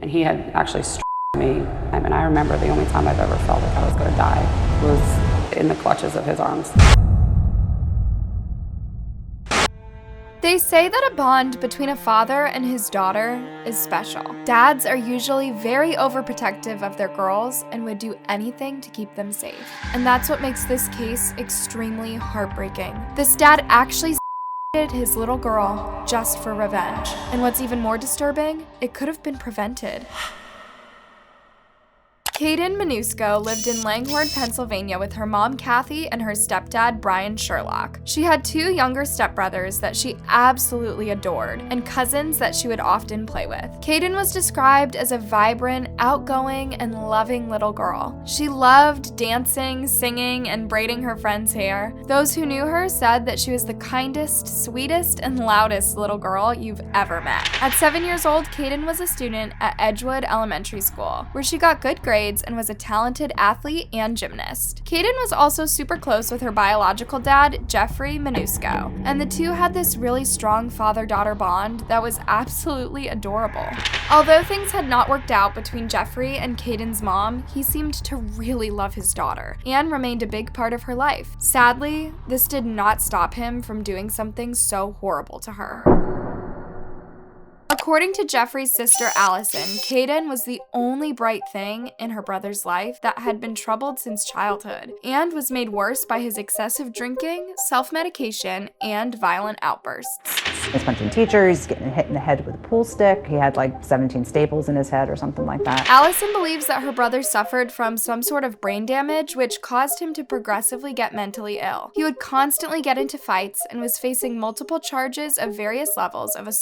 And he had actually struck me. And I remember the only time I've ever felt like I was going to die was in the clutches of his arms. They say that a bond between a father and his daughter is special. Dads are usually very overprotective of their girls and would do anything to keep them safe. And that's what makes this case extremely heartbreaking. This dad actually his little girl just for revenge. And what's even more disturbing, it could have been prevented. Kayden Minusco lived in Langhorne, Pennsylvania with her mom Kathy and her stepdad Brian Sherlock. She had 2 younger stepbrothers that she absolutely adored and cousins that she would often play with. Kayden was described as a vibrant, outgoing, and loving little girl. She loved dancing, singing, and braiding her friends' hair. Those who knew her said that she was the kindest, sweetest, and loudest little girl you've ever met. At 7 years old, Kayden was a student at Edgewood Elementary School, where she got good grades and was a talented athlete and gymnast. Kayden was also super close with her biological dad, Jeffrey Minusco, and the two had this really strong father-daughter bond that was absolutely adorable. Although things had not worked out between Jeffrey and Kayden's mom, he seemed to really love his daughter and remained a big part of her life. Sadly, this did not stop him from doing something so horrible to her. According to Jeffrey's sister Allison, Kayden was the only bright thing in her brother's life that had been troubled since childhood, and was made worse by his excessive drinking, self-medication, and violent outbursts. He's punching teachers, getting hit in the head with a pool stick. He had like 17 staples in his head or something like that. Allison believes that her brother suffered from some sort of brain damage, which caused him to progressively get mentally ill. He would constantly get into fights and was facing multiple charges of various levels of assault,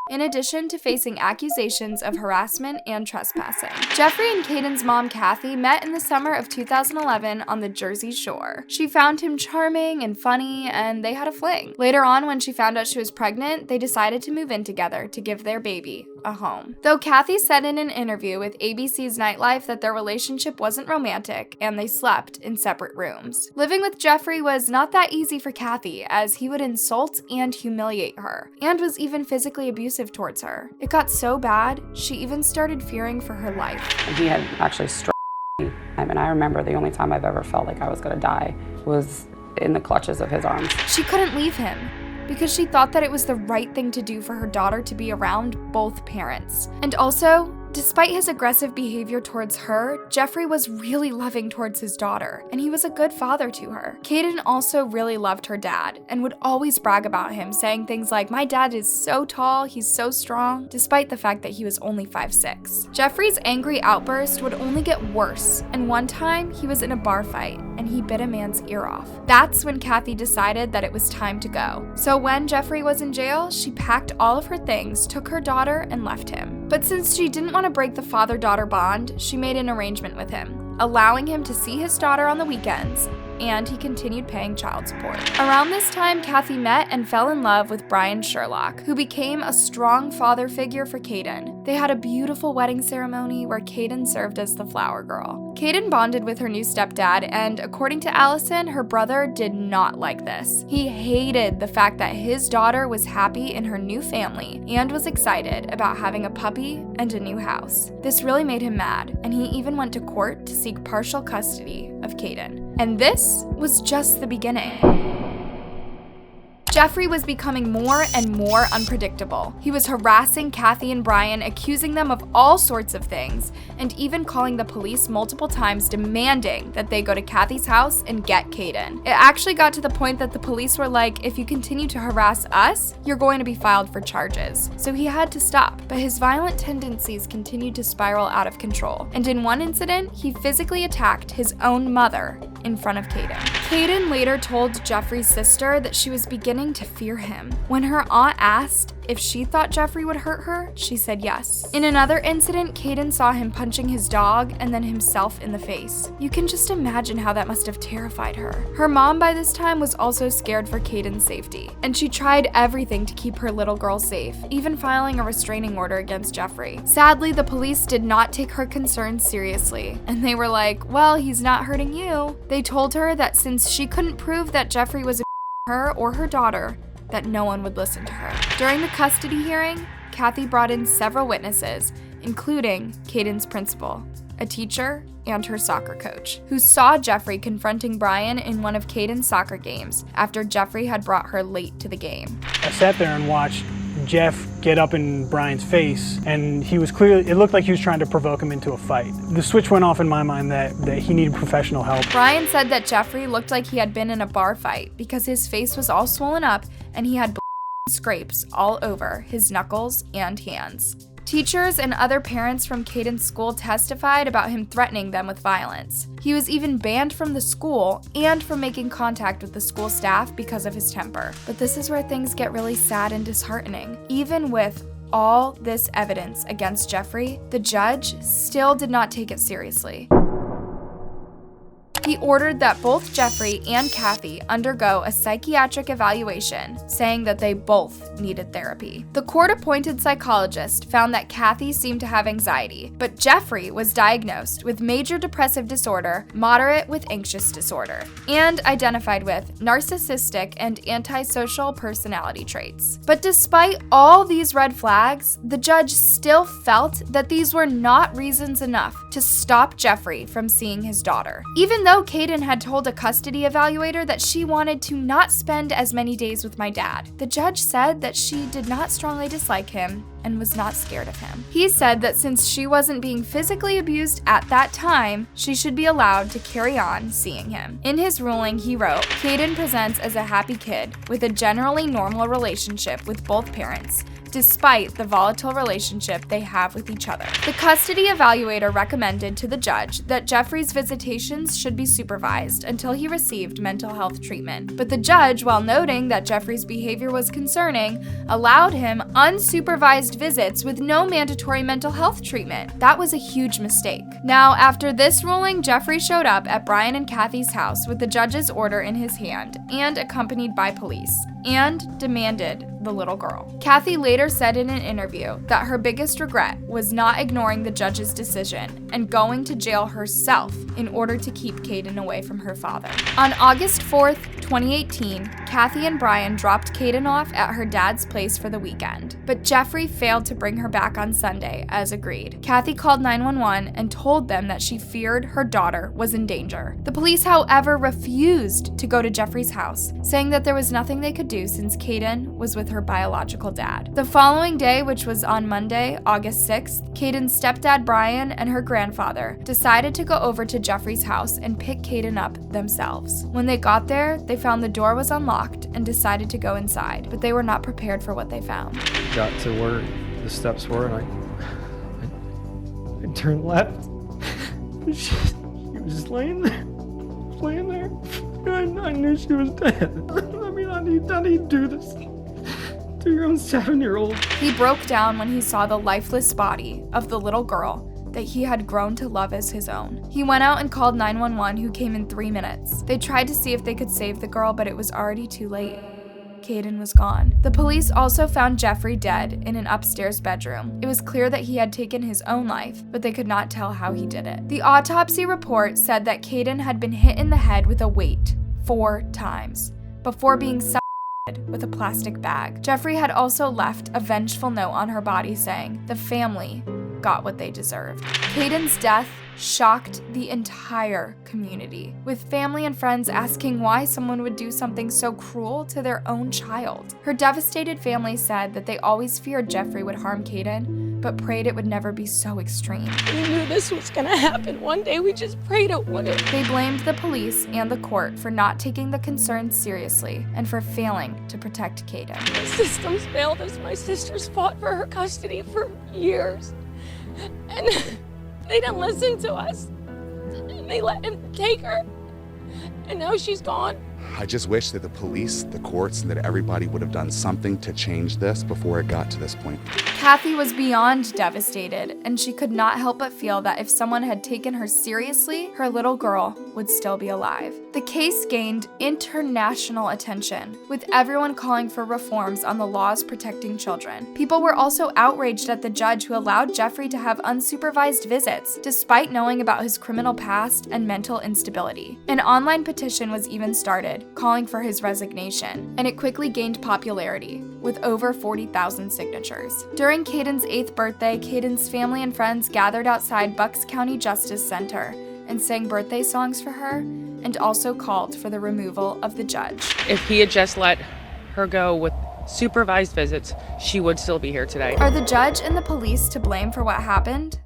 in addition to facing accusations of harassment and trespassing. Jeffrey and Kayden's mom, Kathy, met in the summer of 2011 on the Jersey Shore. She found him charming and funny, and they had a fling. Later on, when she found out she was pregnant, they decided to move in together to give their baby a home. Though Kathy said in an interview with ABC's Nightlife that their relationship wasn't romantic and they slept in separate rooms. Living with Jeffrey was not that easy for Kathy, as he would insult and humiliate her, and was even physically abusive towards her. It got so bad, she even started fearing for her life. And he had actually struck me. And I remember the only time I've ever felt like I was going to die was in the clutches of his arms. She couldn't leave him, because she thought that it was the right thing to do for her daughter to be around both parents. And also, despite his aggressive behavior towards her, Jeffrey was really loving towards his daughter, and he was a good father to her. Kayden also really loved her dad, and would always brag about him, saying things like, "My dad is so tall, he's so strong," despite the fact that he was only 5'6". Jeffrey's angry outburst would only get worse, and one time he was in a bar fight, and he bit a man's ear off. That's when Kathy decided that it was time to go. So when Jeffrey was in jail, she packed all of her things, took her daughter, and left him. But since she didn't want to break the father-daughter bond, she made an arrangement with him, allowing him to see his daughter on the weekends, and he continued paying child support. Around this time, Kathy met and fell in love with Brian Sherlock, who became a strong father figure for Kayden. They had a beautiful wedding ceremony where Kayden served as the flower girl. Kayden bonded with her new stepdad, and according to Allison, her brother did not like this. He hated the fact that his daughter was happy in her new family and was excited about having a puppy and a new house. This really made him mad, and he even went to court to seek partial custody of Kayden. And this was just the beginning. Jeffrey was becoming more and more unpredictable. He was harassing Kathy and Brian, accusing them of all sorts of things, and even calling the police multiple times demanding that they go to Kathy's house and get Kayden. It actually got to the point that the police were like, "If you continue to harass us, you're going to be filed for charges." So he had to stop, but his violent tendencies continued to spiral out of control. And in one incident, he physically attacked his own mother in front of Kayden. Kayden later told Jeffrey's sister that she was beginning to fear him. When her aunt asked if she thought Jeffrey would hurt her, she said yes. In another incident, Kayden saw him punching his dog and then himself in the face. You can just imagine how that must have terrified her. Her mom by this time was also scared for Kayden's safety, and she tried everything to keep her little girl safe, even filing a restraining order against Jeffrey. Sadly, the police did not take her concerns seriously, and they were like, "Well, he's not hurting you." They told her that since she couldn't prove that Jeffrey was her or her daughter, that no one would listen to her. During the custody hearing, Kathy brought in several witnesses, including Kayden's principal, a teacher, and her soccer coach, who saw Jeffrey confronting Brian in one of Kayden's soccer games after Jeffrey had brought her late to the game. I sat there and watched Jeff get up in Brian's face, and it looked like he was trying to provoke him into a fight. The switch went off in my mind that he needed professional help. Brian said that Jeffrey looked like he had been in a bar fight because his face was all swollen up and he had scrapes all over his knuckles and hands. Teachers and other parents from Kayden's school testified about him threatening them with violence. He was even banned from the school and from making contact with the school staff because of his temper. But this is where things get really sad and disheartening. Even with all this evidence against Jeffrey, the judge still did not take it seriously. He ordered that both Jeffrey and Kathy undergo a psychiatric evaluation, saying that they both needed therapy. The court-appointed psychologist found that Kathy seemed to have anxiety, but Jeffrey was diagnosed with major depressive disorder, moderate with anxious disorder, and identified with narcissistic and antisocial personality traits. But despite all these red flags, the judge still felt that these were not reasons enough to stop Jeffrey from seeing his daughter. Even though Kayden had told a custody evaluator that she wanted to not spend as many days with my dad, the judge said that she did not strongly dislike him and was not scared of him. He said that since she wasn't being physically abused at that time, she should be allowed to carry on seeing him. In his ruling, he wrote, "Kayden presents as a happy kid with a generally normal relationship with both parents, despite the volatile relationship they have with each other." The custody evaluator recommended to the judge that Jeffrey's visitations should be supervised until he received mental health treatment. But the judge, while noting that Jeffrey's behavior was concerning, allowed him unsupervised visits with no mandatory mental health treatment. That was a huge mistake. Now, after this ruling, Jeffrey showed up at Brian and Kathy's house with the judge's order in his hand and accompanied by police, and demanded the little girl. Kathy later said in an interview that her biggest regret was not ignoring the judge's decision and going to jail herself in order to keep Kayden away from her father. On August 4th, 2018, Kathy and Brian dropped Kayden off at her dad's place for the weekend, but Jeffrey failed to bring her back on Sunday as agreed. Kathy called 911 and told them that she feared her daughter was in danger. The police, however, refused to go to Jeffrey's house, saying that there was nothing they could do since Kayden was with her biological dad. The following day, which was on Monday, August 6th, Kayden's stepdad Brian and her grandfather decided to go over to Jeffrey's house and pick Kayden up themselves. When they got there, they found the door was unlocked and decided to go inside, but they were not prepared for what they found. Got to where the steps were, and I turned left. She was just laying there. And I knew she was dead. I mean, I need to do this to your own 7-year-old. He broke down when he saw the lifeless body of the little girl that he had grown to love as his own. He went out and called 911, who came in 3 minutes. They tried to see if they could save the girl, but it was already too late. Kayden was gone. The police also found Jeffrey dead in an upstairs bedroom. It was clear that he had taken his own life, but they could not tell how he did it. The autopsy report said that Kayden had been hit in the head with a weight 4 times before being suffocated with a plastic bag. Jeffrey had also left a vengeful note on her body saying, "The family got what they deserved." Kayden's death shocked the entire community, with family and friends asking why someone would do something so cruel to their own child. Her devastated family said that they always feared Jeffrey would harm Kayden, but prayed it would never be so extreme. We knew this was gonna happen one day, we just prayed it wouldn't. They blamed the police and the court for not taking the concerns seriously and for failing to protect Kayden. The systems failed us. My sisters fought for her custody for years. And they didn't listen to us. And they let him take her. And now she's gone. I just wish that the police, the courts, and that everybody would have done something to change this before it got to this point. Kathy was beyond devastated, and she could not help but feel that if someone had taken her seriously, her little girl would still be alive. The case gained international attention, with everyone calling for reforms on the laws protecting children. People were also outraged at the judge who allowed Jeffrey to have unsupervised visits, despite knowing about his criminal past and mental instability. An online petition was even started started, calling for his resignation, and it quickly gained popularity, with over 40,000 signatures. During Kayden's 8th birthday, Kayden's family and friends gathered outside Bucks County Justice Center and sang birthday songs for her, and also called for the removal of the judge. If he had just let her go with supervised visits, she would still be here today. Are the judge and the police to blame for what happened?